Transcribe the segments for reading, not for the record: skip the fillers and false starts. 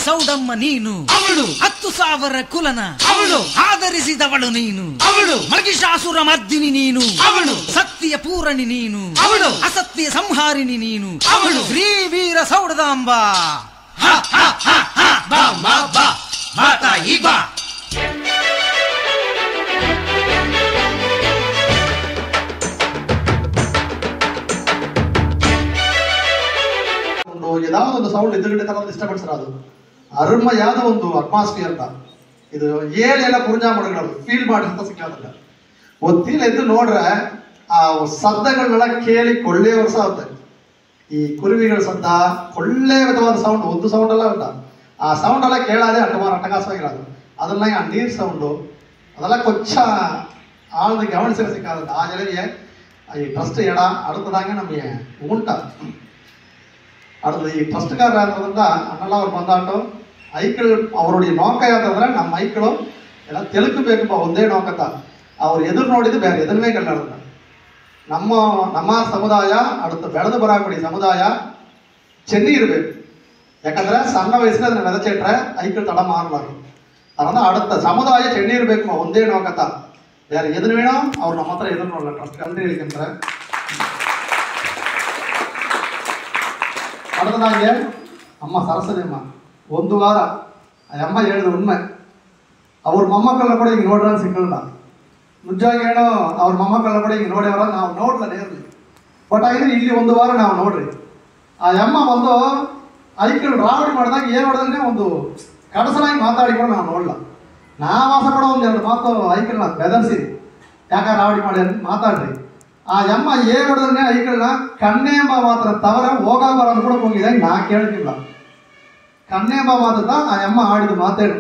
ಸೌಡಮ್ಮ ನೀನು, ಅವಳು 10,000 ಕುಲನ, ಅವಳು ಆಧರಿಸಿದವಳು ನೀನು, ಅವಳು ಮಹಿಷಾಸುರ ಮರ್ದಿನಿ ನೀನು, ಅವಳು ಸತ್ಯ ಪೂರಣಿ ನೀನು, ಅವಳು ಅಸತ್ಯ ಸಂಹಾರಿಣಿ ನೀನು, ಅವಳು ಶ್ರೀ ವೀರ ಸೌಡದಾಂಬ. ஏதாவது ಒಂದು ಸೌಂಡ್ ಎದುರುಗಡೆ ತಗೊಂಡು ಡಿಸ್ಟರ್ಬೆನ್ಸ್ ಅದು ಅರುಣ್ಮಯಾದ ಒಂದು ಅಟ್ಮಾಸ್ಫಿಯರ್ ಅಂತ ಇದು ಏಳೆಲ್ಲ ಕುರುಜಾ ಮಡಗಳು ಫೀಲ್ ಮಾಡಿ ಅಂತ ಸಿಕ್ಕಾದಲ್ಲ ಒತ್ತಿಲ ಎದ್ದು ನೋಡ್ರೆ ಆ ಶಬ್ದಗಳನ್ನೆಲ್ಲ ಕೇಳಿ ಕೊಳ್ಳೆ ವರ್ಷ ಆಗುತ್ತೆ. ಈ ಕುರುವಿಗಳ ಶಬ್ದ ಕೊಳ್ಳೆ ವಿಧವಾದ ಸೌಂಡ್ ಒಂದು ಸೌಂಡ್ ಎಲ್ಲ ಉಂಟ. ಆ ಸೌಂಡ್ ಎಲ್ಲ ಕೇಳಾದೆ ಅಟ್ಟಗಾಸವಾಗಿರೋದು. ಅದನ್ನ ಆ ನೀರ್ ಸೌಂಡು ಅದೆಲ್ಲ ಕೊಂಚ ಆಳ್ದು ಗಮನಿಸಿರ ಸಿಕ್ಕಾದಂತ ಆ ಜನರಿಗೆ ಈ ಟ್ರಸ್ಟ್ ಎಡ அடுத்ததாங்க நம்ம ಉಂಟ அடுத்தது ಈ ಟ್ರಸ್ಟ್ಗಾರರಾದ್ರಿಂದ ಅಣ್ಣಲ್ಲ ಅವ್ರು ಬಂದಾಟು ಐಕ್ಳು ಅವರುடைய நோக்கம் ಯಾವ್ದಂದ್ರೆ ನಮ್ಮ ಐಕ್ಳು ಎಲ್ಲ ತೆಲುಕಬೇಕು ಒಂದೇ ನೋಕತ್ತ ಅವ್ರು ಎದುರು ನೋಡಿದ್ದು ಬೇರೆ ಎದುರುವೇ ಕಲ್ಲಾಡಲ್ಲ. ನಮ್ಮ ಸಮುದಾಯ அடுத்து ಬೆಳೆದು ಬರಾಕುಡಿ ಸಮುದಾಯ ಚೆನ್ನಿ ಇರಬೇಕು. ಯಾಕಂದ್ರೆ ಸಣ್ಣ ವಯಸ್ಸಿನ ಅದನ್ನ ಮೆದಚೇಟ್ರೆ ಐಕ್ಳು ತಡ ಮಾಡಬಾರ್ದು. ಅದನ್ನ அடுத்த ಸಮುದಾಯ ಚೆನ್ನಿ ಇರಬೇಕು ಒಂದೇ ನೋಕತ್ತ ಬೇರೆ ಎದುರು ವೇಣೋ ಅವ್ರು ನಮ್ಮ ಹತ್ರ ಎದುರು ನೋಡಲ್ಲ ಟ್ರಸ್ಟ್ ಕಂಡ್ರೆ ಹೇಳಿಕಂತಾರೆ. அடுத்ததாங்க ಅಮ್ಮ ಸರಸ್ವತಿ ಅಮ್ಮ ಒಂದು ವಾರ ಅಮ್ಮ ಹೇಳಿದ ಉಣ್ಮೆ ಅವ್ರ ಮೊಮ್ಮಕ್ಕಳನ್ನ ಕೂಡ ಈಗ ನೋಡ್ರ ಸಿಕ್ಕಲ್ಲ. ನಿಜವಾಗಿ ಏನೋ ಅವ್ರ ಮೊಮ್ಮಕ್ಕಳನ್ನ ಕೂಡ ಈಗ ನೋಡ್ಯವರ ನಾವು ನೋಡ್ಲ ನೇರ್ಲಿ ಬಟ್ ಆಗಿದ್ರೆ ಇಲ್ಲಿ ಒಂದು ವಾರ ನಾವು ನೋಡ್ರಿ ಆ ಅಮ್ಮ ಒಂದು ಐಕ್ಳು ರಾವಡಿ ಮಾಡಿದಾಗ ಏನು ಮಾಡಿದ್ರೆ ಒಂದು ಕಡಸಲಾಗಿ ಮಾತಾಡಿಕೊಂಡು ನಾವು ನೋಡ್ಲ. ನಾವು ಆಸೆ ಕೂಡ ಒಂದೆರಡು ಮಾತು ಐಕ್ಳನ್ನ ಬೆದರ್ಸಿ ಯಾಕ ರಾವಡಿ ಮಾಡಿ ಅಂತ ಮಾತಾಡ್ರಿ. ಆ ಅಮ್ಮ ಏನು ಹೊಡೆದ್ರೆ ಐಗಳನ್ನ ಕಣ್ಣೆ ಎಂಬ ಮಾತ್ರ ತವರ ಹೋಗ ಬರೋದು ಕೂಡ ಹೋಗಿದೆ ನಾ ಕೇಳ್ತಿಲ್ಲ. ಕಣ್ಣೆ ಎಂಬ ಮಾತದ ಆ ಅಮ್ಮ ಆಡಿದ ಮಾತೇಳು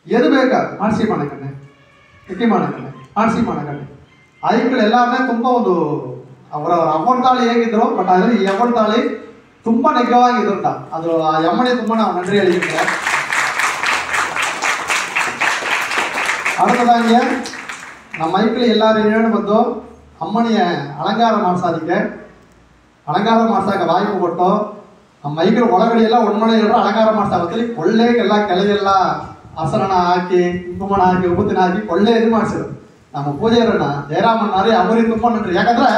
ಎದು ಬೇಕಾ ಮಾಡಿಸಿ ಮಾಡಕಣ್ಣೆ ಇಟ್ಟಿ ಮಾಡಕಣ್ಣೆ ಮಾಡಿಸಿ ಮಾಡಕಣ್ಣೆ ಐಗಳು ಎಲ್ಲಾರನ್ನೇ ತುಂಬ ಒಂದು ಅವರ ಅವ್ವನ ತಾಳಿ ಹೇಗಿದ್ರು ಬಟ್ ಆದರೆ ಈ ಅವ್ವನ ತಾಳಿ ತುಂಬ ನೆಗ್ಗವಾಗಿದ್ರಂತ ಅದು ಆ ಅಮ್ಮನೇ ತುಂಬ ನಾವು ನಡ್ರಿ ಹೇಳಿದ್ರೆ. அடுத்ததாங்க ನಮ್ಮ ಐಕ್ಳು ಎಲ್ಲಾರು ಏನು ಬಂದು ಅಮ್ಮನಿಯ ಅಲಂಕಾರ ಮಾಡ್ಸೋದಕ್ಕೆ ಅಲಂಕಾರ ಮಾಡ್ಸಾಕ ವಾಯ್ಪು ಕೊಟ್ಟು ನಮ್ಮ ಐಕ್ಳು ಒಳಗಡೆ ಎಲ್ಲ ಒಣ್ಮನೆ ಎಲ್ಲರೂ ಅಲಂಕಾರ ಮಾಡ್ಸಾಕಲ್ಲಿ ಕೊಳ್ಳೆಗೆಲ್ಲ ಕೆಳಗೆಲ್ಲ ಹಸರಣ ಹಾಕಿ ಕುಂಕುಮಣ ಹಾಕಿ ಉಬ್ಬುತ್ತಿನ ಹಾಕಿ ಕೊಳ್ಳೆ ಇದು ಮಾಡಿಸಿದ್ರು. ನಮ್ಮ ಪೂಜೆಯರನ್ನ ಜಯರಾಮಣ್ಣಾರಿ ಅವರಿಗೆ ತುಂಬ ನಡ್ರಿ. ಯಾಕಂದ್ರೆ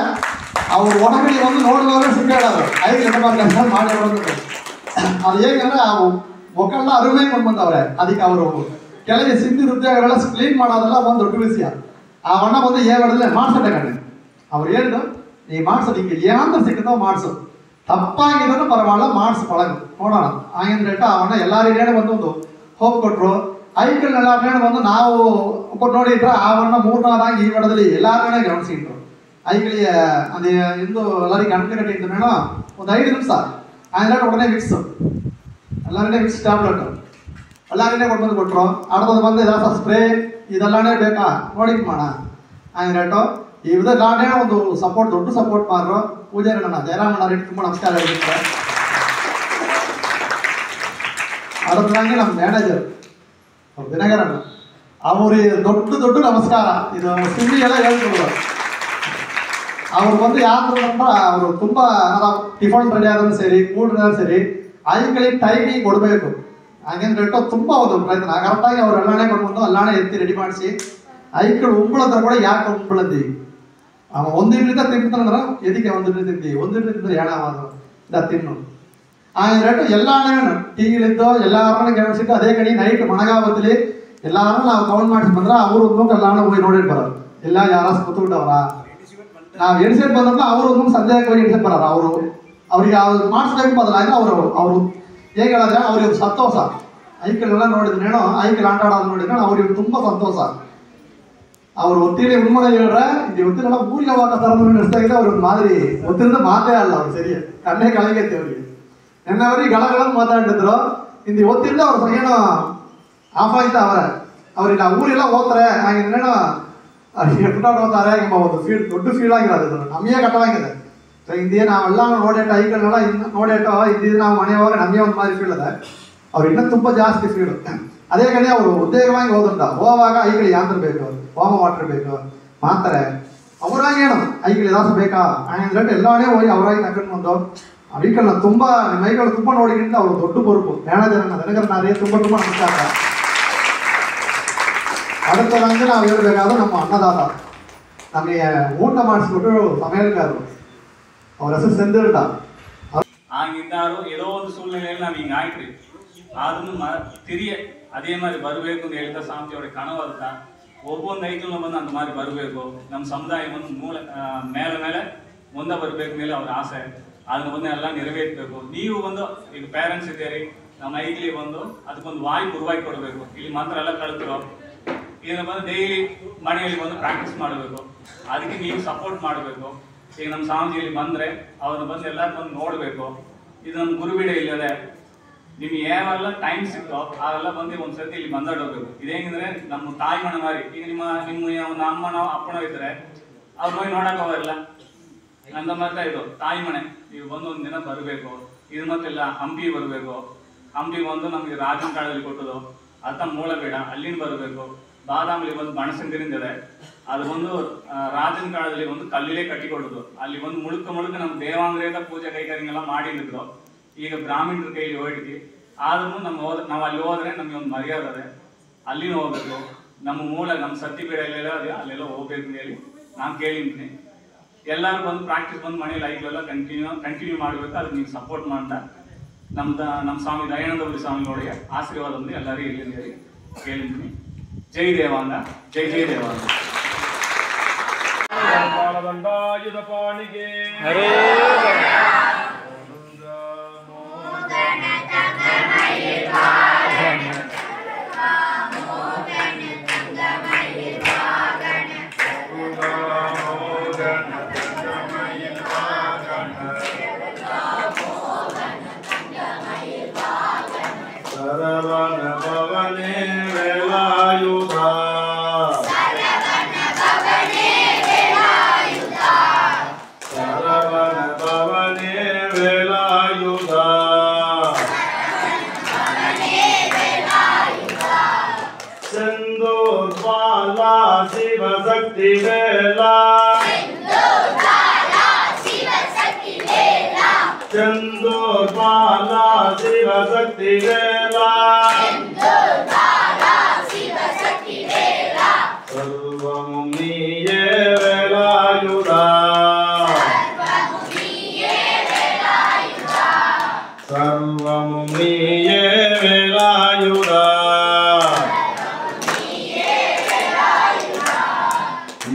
ಅವ್ರು ಒಳಗಡೆ ಒಂದು ನೋಡಿದವ್ರೆ ಸಿಕ್ಕಾಡೋರು ಐದು ಮಾಡಿ ಅದು ಹೇಗಂದ್ರೆ ಆ ಒಕ್ಕಲ್ಲ ಅರುಮೆ ಕೊಂಡು ಬಂದವ್ರೆ. ಅದಕ್ಕೆ ಅವರು ಕೆಳಗೆ ಸಿದ್ಧಿ ಉದ್ಯೋಗಗಳೆಲ್ಲ ಕ್ಲೀನ್ ಮಾಡೋದೆಲ್ಲ ಒಂದು ದೊಡ್ಡ ವಿಷಯ. ಆ ಅಣ್ಣ ಬಂದು ಏನಿಲ್ಲ ಮಾಡ್ಸಟ್ಟೆ ಕಣ್ಣೆ ಅವ್ರು ಹೇಳಿದ್ರು ನೀ ಮಾಡ್ಸೋದು ಹಿಂಗೆ ಏನಂತ ಸಿಕ್ಕುತ್ತೋ ಮಾಡಿಸು ತಪ್ಪಾಗಿದ್ರು ಪರವಾಗಿಲ್ಲ ಮಾಡಿಸು ಪಳಗು ನೋಡೋಣ ಹಂಗಂದ್ರೆ ಆ ಅಣ್ಣ ಎಲ್ಲಾರು ಹೇಳಿ ಬಂದು ಹೋಗಿ ಕೊಟ್ರು. ಐಕ್ಳನ್ನೆಲ್ಲ ಹೇಳಿ ಬಂದು ನಾವು ಕೊಟ್ಟು ನೋಡಿಟ್ರೆ ಆ ಅಣ್ಣ ಮೂರ್ನಾದಾಗಿ ಈ ವಡದಲ್ಲಿ ಎಲ್ಲಾರು ಗಮನಿಸಿಟ್ರು. ಐಕ್ಳಿಗೆ ಅದು ಇಂದು ಎಲ್ಲರಿಗೆ ಗಣಪತಿ ಕಟ್ಟಿ ಇದ್ದು ಮೇಡಮ್ ಒಂದು 5 ನಿಮಿಷ ಹಂಗೆ ಉடனே ವಿಕ್ಸ್ ಎಲ್ಲಾರೇ ವಿಕ್ಸ್ ಟ್ಯಾಬ್ಲೆಟ್ ಎಲ್ಲಾರೇ ಕೊಟ್ಬಂದು ಕೊಟ್ಟರು. அடுத்தது ಬಂದು ಇದಾಸ ಸ್ಪ್ರೇ ಇದೆಲ್ಲಾನೇ ಬೇಕಾ ನೋಡಿ ಮಾಡ ಹಂಗೆ ಇದೆಲ್ಲಾನೇ ಒಂದು ಸಪೋರ್ಟ್ ದೊಡ್ಡ ಸಪೋರ್ಟ್ ಮಾಡ್ರು. ಪೂಜಾರಣ್ಣ ಜಯರಾಮಣ್ಣ ತುಂಬ ನಮಸ್ಕಾರ ಹೇಳಿರ್ತಾರೆ. அடுத்தದಾಗಿ ನಮ್ಮ ಮ್ಯಾನೇಜರ್ ಅವ್ರು ದಿನಗರಣ್ಣ ಅವ್ರಿಗೆ ದೊಡ್ಡ ನಮಸ್ಕಾರ. ಇದು ಸುದ್ದಿ ಎಲ್ಲ ಹೇಳ್ತಿದ್ರು ಅವ್ರು ಬಂದು ಯಾವ್ದಂದ್ರೆ ಅವರು ತುಂಬ ಟಿಫನ್ ರೆಡಿ ಆದ್ರೂ ಸರಿ ಕೂಡ್ರ ಸರಿ ಐಕ್ಳಿಗೆ ಟೈಮಿಗೆ ಕೊಡಬೇಕು ಹಂಗಂದ್ರೆ ತುಂಬ ಒಂದು ಪ್ರಯತ್ನ ಕರೆಕ್ಟಾಗಿ ಅವ್ರು ಎಲ್ಲಾಣೆ ಕೊಡ್ಬಂದು ಅಲ್ಲಾಣೆ ಎತ್ತಿ ರೆಡಿ ಮಾಡಿಸಿ ಐಕ್ಳು ಉಂಬಳತ್ರ ಕೂಡ ಯಾಕೆ ಉಂಬಳದ್ದೀವಿ ಒಂದು ಇಡ್ಲಿಂದ ತಿಂತಾನಂದ್ರೆ ಎದಕ್ಕೆ ಒಂದು ಇಡ್ಲಿ ತಿಂತೀವಿ ಒಂದು ಇಡ್ಲಿ ತಿಂದ್ರೆ ಏನಾಗ ತಿನ್ನು ಹಂಗೆ ಎಲ್ಲಾಣೆ ಟೀಗಳಿದ್ದು ಎಲ್ಲಾರನ್ನ ಗಮನಿಸಿಟ್ಟು ಅದೇ ಕಡೆ ನೈಟ್ ಮಣಗಾವತ್ತಲಿ ಎಲ್ಲಾರು ನಾವು ಕೌಂಟ್ ಮಾಡಿಸಿ ಬಂದ್ರೆ ಅವ್ರು ಒಂದು ಎಲ್ಲಾಣ ಹೋಗಿ ನೋಡಿಟ್ಟು ಬರೋರು ಎಲ್ಲ ಯಾರ ಕೂತ್ಬಿಟ್ಟವ್ರ ನಾವು ಎಣಿಸೇಟ್ ಬಂದ್ರೆ ಅವರು ಒಂದು ಸಂದೇಹಕ್ಕೆ ಹೋಗಿ ಎಣಿಸೇಟ್ ಬರೋರು. ಅವ್ರಿಗೆ ಅವ್ರು ಮಾಡಿಸ್ಬೇಕು ಬದಲಾಗಿ ಅವರು ಹೇಗೆ ಹೇಳಿದ್ರೆ ಅವ್ರಿಗೆ ಸಂತೋಷ ಐಕ್ಳೆಲ್ಲ ನೋಡಿದ್ರೇನೋ ಐಕ್ಳು ಆಟ ಆಡೋದು ನೋಡಿದ್ರೆ ಅವ್ರಿಗೆ ತುಂಬ ಸಂತೋಷ. ಅವ್ರು ಒತ್ತಿಲಿ ಉಣ್ಮಳೆ ಹೇಳ್ರೆ ಇಲ್ಲಿ ಒತ್ತಿನೆಲ್ಲ ಊರಿಗೆ ಹೋಗ ಥರದ್ದು ನಡೆಸ್ತಾಗಿದೆ ಅವ್ರಿಗೆ ಮಾದರಿ ಒತ್ತಿನಿಂದ ಮಾತೇ ಅಲ್ಲ ಅವ್ರು ಸರಿ ಕಣ್ಣೇ ಕಳಗೈತಿ ಅವ್ರಿಗೆ ನೆನ್ನವರಿಗೆ ಗಳಗಳ ಮಾತಾಡಿದ್ರು ಇಂದು ಒತ್ತಿಂದ ಅವ್ರು ಏನೋ ಆಫ್ ಆಯ್ತಾ ಅವ್ರಿಗೆ ಆ ಊರೆಲ್ಲ ಹೋಗ್ತಾರೆ ಹಾಗೇನೇನೋ ಎಫ್ಟಾಡ್ ಹೋಗ್ತಾರೆ ಎಂಬ ಒಂದು ದೊಡ್ಡ ಫೀಲ್ ಆಗಿರೋದು ನಮಗೆ ಕಟ್ಟವಾಗಿದೆ. ಸೊ ಇಂದೇ ನಾವೆಲ್ಲ ನೋಡೇಟ ಐಗಳನ್ನೆಲ್ಲ ಇನ್ನು ನೋಡೇಟೋ ಇಂದಿದ್ದು ನಾವು ಮನೆ ಹೋಗಿ ನಮಗೆ ಒಂದು ಮಾರಿ ಫೀಲ್ ಅದ ಅವ್ರು ಇನ್ನೂ ತುಂಬ ಜಾಸ್ತಿ ಫೀಲ್. ಅದೇ ಕಡೆ ಅವರು ಉದ್ಯೋಗವಾಗಿ ಹೋದಂತ ಹೋಗುವಾಗ ಐಗಳು ಯಾಂತ್ರ ಬೇಕು ಹೋಮ ವಾಟರ್ ಬೇಕು ಮಾಡ್ತಾರೆ ಅವರಾಗಿ ಏನು ಐಗಳು ಇದಾಸ ಬೇಕಾ ಹಂಗಂದ್ರೆ ಎಲ್ಲಾನೇ ಹೋಗಿ ಅವರಾಗಿ ತಗೊಂಡು ಬಂದು ಅದಕ್ಕೆ ತುಂಬಾ ಮೈಗಳು ತುಂಬಾ ನೋಡಿಗಿಂತ ಅವರು ದೊಡ್ಡ ಬರುಪು ಮ್ಯಾನೇಜರ್ ನನಗರನಾರೇ ತುಂಬಾ ತುಂಬಾ ನಮಸ್ಕಾರ. அடுத்ததாங்க ನಾವು ಹೇಳ್ಬೇಕಾದ್ರೆ ನಮ್ಮ ಅನ್ನದಾತ ನಮಗೆ ಊಟ ಮಾಡಿಸ್ಬಿಟ್ಟು ಸமையல்காரರು ಅವ್ರ ಹೆಸರು ಸೆಂದಿರಲ್ಲ ಹಂಗಿದ್ದಾರು ஏதோ ಒಂದು சூழ்நிலையில் ನಾವು ಹಿಂಗೆ ಆಯ್ತ್ರಿ ಅದನ್ನು ತಿರಿಯ ಅದೇ மாதிரி ಬರಬೇಕು ಅಂತ ಹೇಳ್ತಾ ಸಾಂತಿಯವರ ಕನವು ಅಂತ ಒಬ್ಬೊಂದು ಐದು ಬಂದು ಅಂತ மாதிரி ಬರಬೇಕು ನಮ್ಮ ಸಮುದಾಯ ಒಂದು ಮೇಲೆ ಮೇಲೆ ಮುಂದೆ ಬರಬೇಕು ಮೇಲೆ ಅವ್ರ ಆಸೆ ಅದನ್ನ ಬಂದು ಎಲ್ಲ ನೆರವೇರ್ಬೇಕು. ನೀವು ಒಂದು ಈಗ ಪೇರೆಂಟ್ಸ್ ಇದ್ದೀರಿ ನಮ್ಮ ಐಕ್ಲಿ ಬಂದು ಅದಕ್ಕೊಂದು ವಾಯು ಉರುವಾಗಿ ಕೊಡಬೇಕು. ಇಲ್ಲಿ ಮಾತ್ರ ಎಲ್ಲ ಕಳ್ತಿರೋ ಇದನ್ನ ಬಂದು ಡೈಲಿ ಮನೆಯಲ್ಲಿ ಬಂದು ಪ್ರಾಕ್ಟೀಸ್ ಮಾಡಬೇಕು. ಅದಕ್ಕೆ ನೀವು ಸಪೋರ್ಟ್ ಮಾಡಬೇಕು. ಈಗ ನಮ್ಮ ಸ್ವಾಮೀಜಿಯಲ್ಲಿ ಬಂದರೆ ಅವ್ರನ್ನ ಬಂದು ಎಲ್ಲರೂ ಬಂದು ನೋಡಬೇಕು. ಇದು ನಮ್ಮ ಗುರುಬಿಡ ಇಲ್ಲದೆ ನಿಮ್ಗೆ ಯಾವೆಲ್ಲ ಟೈಮ್ ಸಿಕ್ತೋ ಅವೆಲ್ಲ ಬಂದು ಒಂದ್ಸತಿ ಇಲ್ಲಿ ಬಂದಾಡೋಗ್ಬೇಕು. ಇದೇಂದ್ರೆ ನಮ್ಮ ತಾಯಿ ಮನೆ ಮಾರಿ ಈಗ ನಿಮ್ಮ ಅಮ್ಮನೋ ಅಪ್ಪನೋ ಇದ್ರೆ ಅವ್ರು ಹೋಗಿ ನೋಡಕ್ ಹೋಗಲ್ಲ ಅಂತ ಮತ್ತೆ ಇದು ತಾಯಿ ಮನೆ ನೀವು ಬಂದು ಒಂದ್ ದಿನ ಬರಬೇಕು. ಇದು ಮತ್ತೆಲ್ಲ ಹಂಪಿ ಬರಬೇಕು. ಹಂಪಿ ಬಂದು ನಮ್ಗೆ ರಾಜನ ಕಾಲದಲ್ಲಿ ಕೊಟ್ಟದು ಅತ್ತ ಮೂಲ ಬೇಡ ಅಲ್ಲಿಂದ ಬರಬೇಕು. ಬಾದಾಮಿ ಬಂದು ಬಣಸಂಕರಿಂದ ಇದೆ ಅದು ಒಂದು ರಾಜನ ಕಾಲದಲ್ಲಿ ಒಂದು ಕಲ್ಲಿಲೇ ಕಟ್ಟಿಕೊಡುದು ಅಲ್ಲಿ ಒಂದು ಮುಳುಕ ನಮ್ಮ ದೇವಾಂಗರೇತ ಪೂಜೆ ಕೈಗಾರಿಕೆಲ್ಲ ಮಾಡಿದ್ರು. ಈಗ ಬ್ರಾಹ್ಮಣರ ಕೈಲಿ ಹೋಗಿದ್ವಿ ಆದ್ರೂ ನಾವು ಅಲ್ಲಿ ಹೋದ್ರೆ ನಮ್ಗೆ ಒಂದು ಮರ್ಯಾದೆ ಅದೇ ಅಲ್ಲಿನ ಹೋಗ್ಬೇಕು. ನಮ್ಮ ಮೂಲ ನಮ್ಮ ಸತ್ಯಪೀಠ ಎಲ್ಲೆಲ್ಲ ಅದೇ ಅಲ್ಲೆಲ್ಲ ಹೋಗ್ಬೇಕು ಹೇಳಿ ನಾನು ಕೇಳಿದ್ದೀನಿ. ಎಲ್ಲರೂ ಬಂದು ಪ್ರಾಕ್ಟೀಸ್ ಬಂದು ಮನೇಲಿ ಐಕ್ಲೆಲ್ಲ ಕಂಟಿನ್ಯೂ ಮಾಡಬೇಕು. ಅದಕ್ಕೆ ನೀವು ಸಪೋರ್ಟ್ ಮಾಡ್ತಾ ನಮ್ಮ ಸ್ವಾಮಿ ದಯಾನಂದಪುರಿ ಸ್ವಾಮಿಗಳಿಗೆ ಆಶೀರ್ವಾದ ಒಂದು ಎಲ್ಲರಿಗೂ ಇಲ್ಲಿ ಹೇಳಿ ಕೇಳಿದ್ದೀನಿ. ಜೈ ದೇವಾಂಗ, ಜೈ ಜೈ ದೇವಾಂಗ. शिवशक्ति वेला चंदोर्बाला शिवशक्ति वेला सर्वमुनिये वेलायुधा सर्वमुनिये वेलायुधा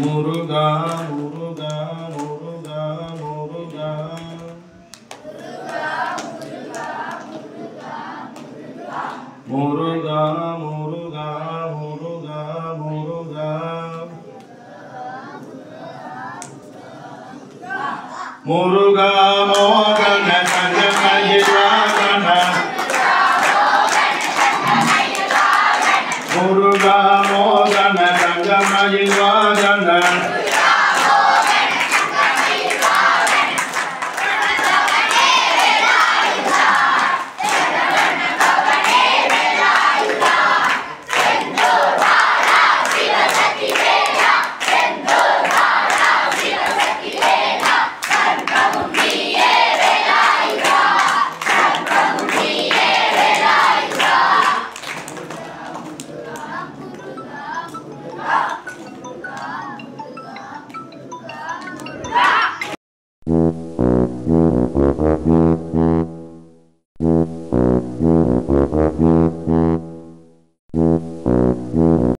मुरुगा मुरुगा मुरुगा मुरुगा मुरुगा मुरुगा मुरुगा मुरुगा मुरुगा मोगन